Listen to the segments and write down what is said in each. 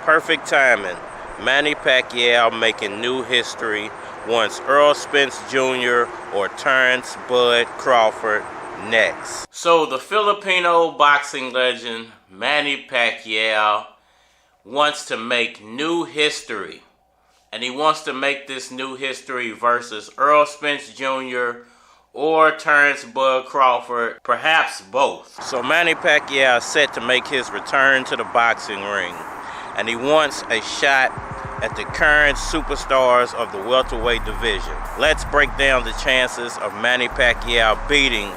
Perfect timing. Manny Pacquiao making new history once ERROL Spence Jr. or Terence Bud Crawford next. So the Filipino boxing legend Manny Pacquiao wants to make new history. And he wants to make this new history versus ERROL Spence Jr. or Terence Bud Crawford, perhaps both. So Manny Pacquiao is set to make his return to the boxing ring, and he wants a shot at the current superstars of the welterweight division. Let's break down the chances of Manny Pacquiao beating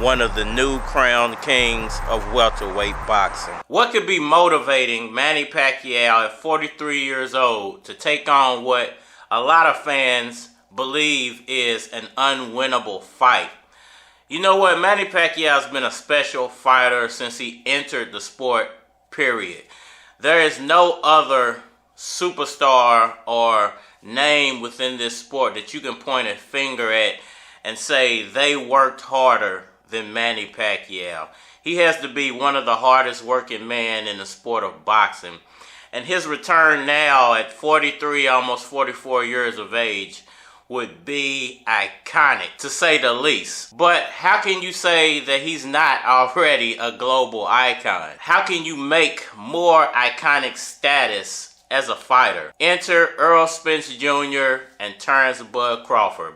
one of the new crowned kings of welterweight boxing. What could be motivating Manny Pacquiao at 43 years old to take on what a lot of fans believe is an unwinnable fight? You know what? Manny Pacquiao's been a special fighter since he entered the sport, period. There is no other superstar or name within this sport that you can point a finger at and say they worked harder than Manny Pacquiao. He has to be one of the hardest working men in the sport of boxing. And his return now at 43, almost 44 years of age would be iconic, to say the least. But how can you say that he's not already a global icon? How can you make more iconic status as a fighter? Enter ERROL Spence Jr. and Terence Bud Crawford.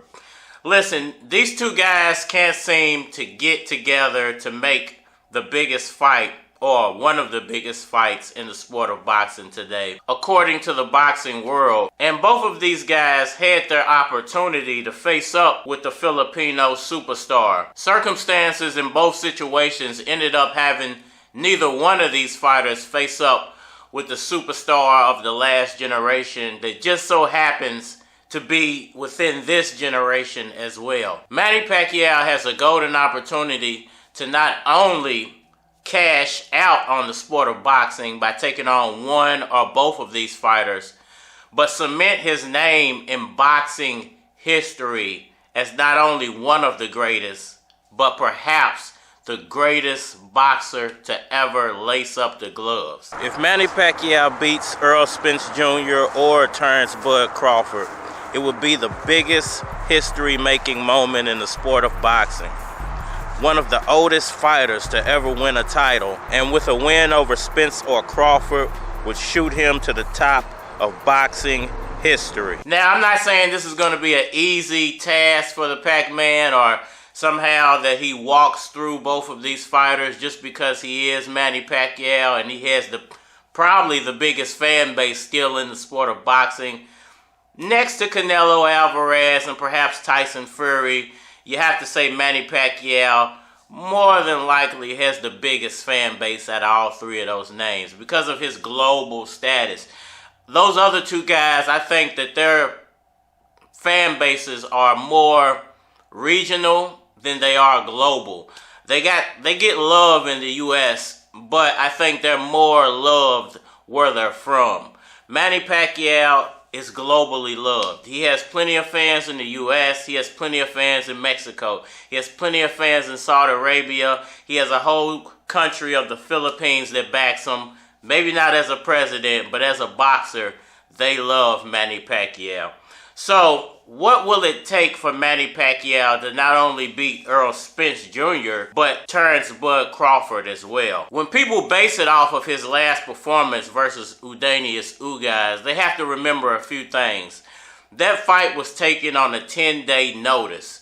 Listen, these two guys can't seem to get together to make the biggest fight, or one of the biggest fights in the sport of boxing today, according to the boxing world. And both of these guys had their opportunity to face up with the Filipino superstar. Circumstances in both situations ended up having neither one of these fighters face up with the superstar of the last generation that just so happens to be within this generation as well. Manny Pacquiao has a golden opportunity to not only cash out on the sport of boxing by taking on one or both of these fighters, but cement his name in boxing history as not only one of the greatest, but perhaps the greatest boxer to ever lace up the gloves. If Manny Pacquiao beats ERROL Spence Jr. or Terence Bud Crawford, it would be the biggest history-making moment in the sport of boxing. One of the oldest fighters to ever win a title, and with a win over Spence or Crawford would shoot him to the top of boxing history. Now, I'm not saying this is going to be an easy task for the Pacman, or somehow that he walks through both of these fighters just because he is Manny Pacquiao and he has probably the biggest fan base still in the sport of boxing. Next to Canelo Alvarez and perhaps Tyson Fury, you have to say Manny Pacquiao more than likely has the biggest fan base out of all three of those names because of his global status. Those other two guys, I think that their fan bases are more regional than they are global. They get love in the U.S., but I think they're more loved where they're from. Manny Pacquiao is globally loved. He has plenty of fans in the U.S. He has plenty of fans in Mexico. He has plenty of fans in Saudi Arabia. He has a whole country of the Philippines that backs him. Maybe not as a president, but as a boxer, they love Manny Pacquiao. So, what will it take for Manny Pacquiao to not only beat ERROL Spence Jr., but Terence Bud Crawford as well? When people base it off of his last performance versus Yordenis Ugas, they have to remember a few things. That fight was taken on a 10-day notice.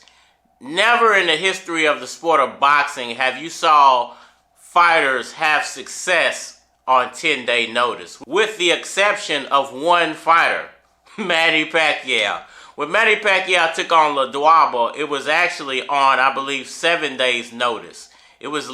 Never in the history of the sport of boxing have you saw fighters have success on 10-day notice, with the exception of one fighter, Manny Pacquiao. When Manny Pacquiao took on Ladwaba, it was actually on, I believe, 7 days notice. It was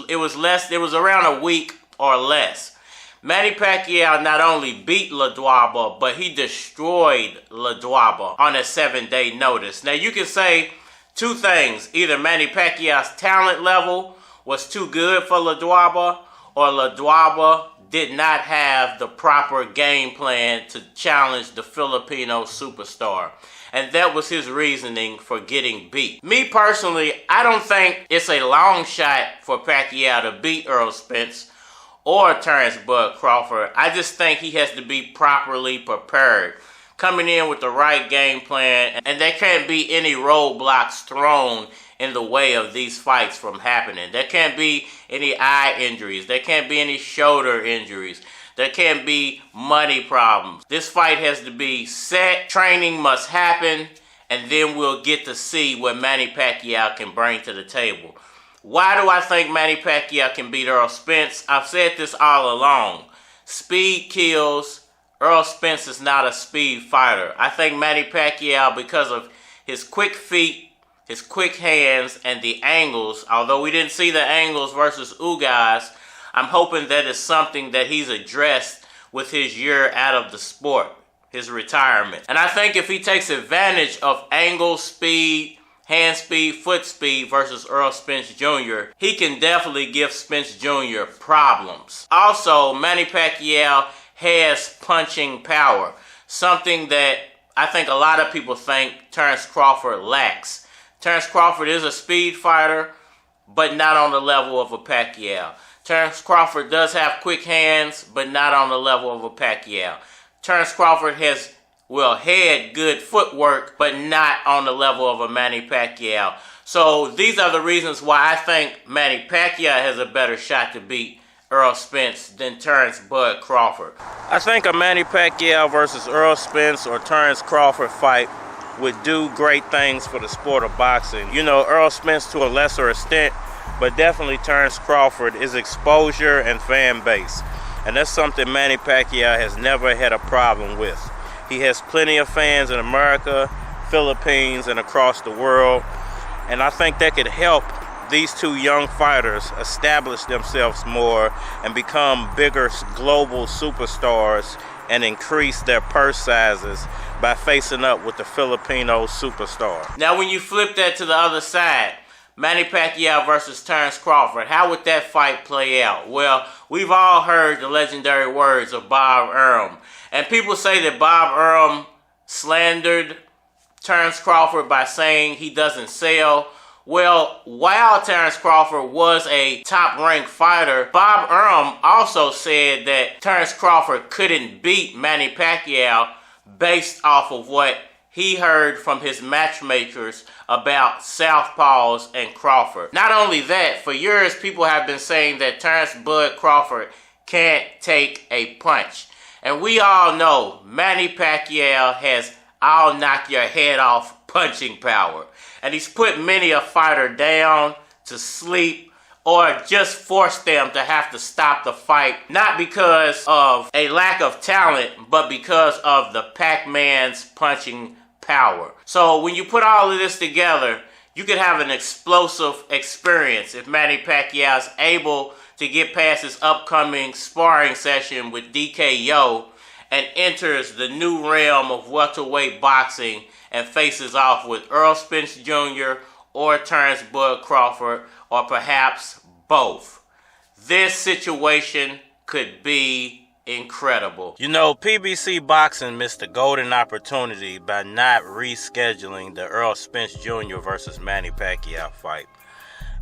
around a week or less. Manny Pacquiao not only beat Ladwaba, but he destroyed Ladwaba on a 7-day notice. Now you can say two things. Either Manny Pacquiao's talent level was too good for Ladwaba, or Ladwaba did not have the proper game plan to challenge the Filipino superstar. And that was his reasoning for getting beat. Me personally, I don't think it's a long shot for Pacquiao to beat ERROL Spence or Terence Bud Crawford. I just think he has to be properly prepared, coming in with the right game plan, and there can't be any roadblocks thrown in the way of these fights from happening. There can't be any eye injuries. There can't be any shoulder injuries. There can't be money problems. This fight has to be set. Training must happen, and then we'll get to see what Manny Pacquiao can bring to the table. Why do I think Manny Pacquiao can beat Errol Spence? I've said this all along. Speed kills. Errol Spence is not a speed fighter. I think Manny Pacquiao, because of his quick feet, his quick hands, and the angles, although we didn't see the angles versus Ugas, I'm hoping that is something that he's addressed with his year out of the sport, his retirement. And I think if he takes advantage of angle, speed, hand speed, foot speed versus Errol Spence Jr., he can definitely give Spence Jr. problems. Also, Manny Pacquiao has punching power, something that I think a lot of people think Terence Crawford lacks. Terence Crawford is a speed fighter, but not on the level of a Pacquiao. Terence Crawford does have quick hands, but not on the level of a Pacquiao. Terence Crawford had good footwork, but not on the level of a Manny Pacquiao. So these are the reasons why I think Manny Pacquiao has a better shot to beat Errol Spence than Terence Bud Crawford. I think a Manny Pacquiao versus Errol Spence or Terence Crawford fight would do great things for the sport of boxing. You know, Errol Spence to a lesser extent, but definitely Terence Crawford is exposure and fan base. And that's something Manny Pacquiao has never had a problem with. He has plenty of fans in America, Philippines, and across the world. And I think that could help these two young fighters establish themselves more and become bigger global superstars and increase their purse sizes by facing up with the Filipino superstar. Now, when you flip that to the other side, Manny Pacquiao versus Terence Crawford, how would that fight play out? Well, we've all heard the legendary words of Bob Arum. And people say that Bob Arum slandered Terence Crawford by saying he doesn't sell. Well, while Terence Crawford was a top-ranked fighter, Bob Arum also said that Terence Crawford couldn't beat Manny Pacquiao based off of what he heard from his matchmakers about southpaws and Crawford. Not only that, for years people have been saying that Terence Bud Crawford can't take a punch. And we all know Manny Pacquiao has I'll knock your head off punching power. And he's put many a fighter down to sleep or just forced them to have to stop the fight, not because of a lack of talent, but because of the Pacman's punching power. So when you put all of this together, you could have an explosive experience if Manny Pacquiao is able to get past his upcoming sparring session with DKO and enters the new realm of welterweight boxing and faces off with Errol Spence Jr. or Terence Bud Crawford, or perhaps both. This situation could be incredible. You know, PBC Boxing missed a golden opportunity by not rescheduling the Errol Spence Jr. versus Manny Pacquiao fight.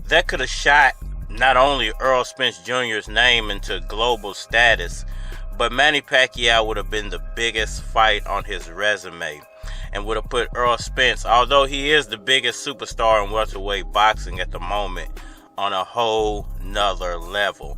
That could have shot not only Errol Spence Jr.'s name into global status, but Manny Pacquiao would have been the biggest fight on his resume and would have put Errol Spence, although he is the biggest superstar in welterweight boxing at the moment, on a whole nother level.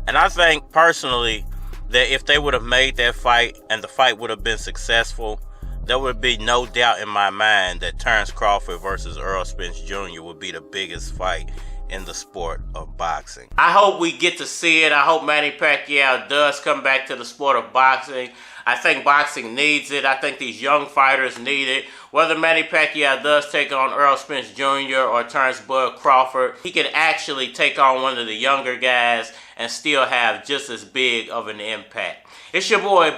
And I think personally that if they would have made that fight and the fight would have been successful, there would be no doubt in my mind that Terence Crawford versus Errol Spence Jr. would be the biggest fight in the sport of boxing. I hope we get to see it. I hope Manny Pacquiao does come back to the sport of boxing. I think boxing needs it. I think these young fighters need it. Whether Manny Pacquiao does take on Errol Spence Jr. or Terence Bud Crawford, he can actually take on one of the younger guys and still have just as big of an impact. It's your boy,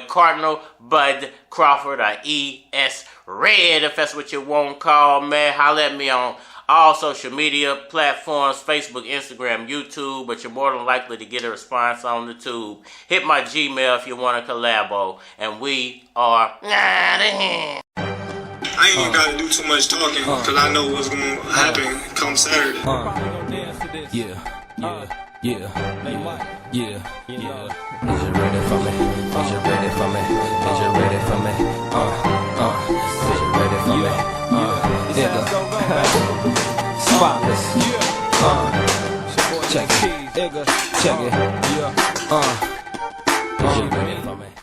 Cardinal Bud Crawford, or ES Red, if that's what you want to call, man. Holla at me on all social media platforms, Facebook, Instagram, YouTube, but you're more than likely to get a response on the tube. Hit my Gmail if you want to collabo, and we are out of here. I ain't even got to do too much talking, because I know what's going to happen come Saturday. Yeah. Yeah, yeah, yeah, yeah. Is you ready for me? Is you ready for me? Is you ready for me? Is you ready for me? Nigga. Spotless. Check it. Nigga. Check it. Is you ready for me?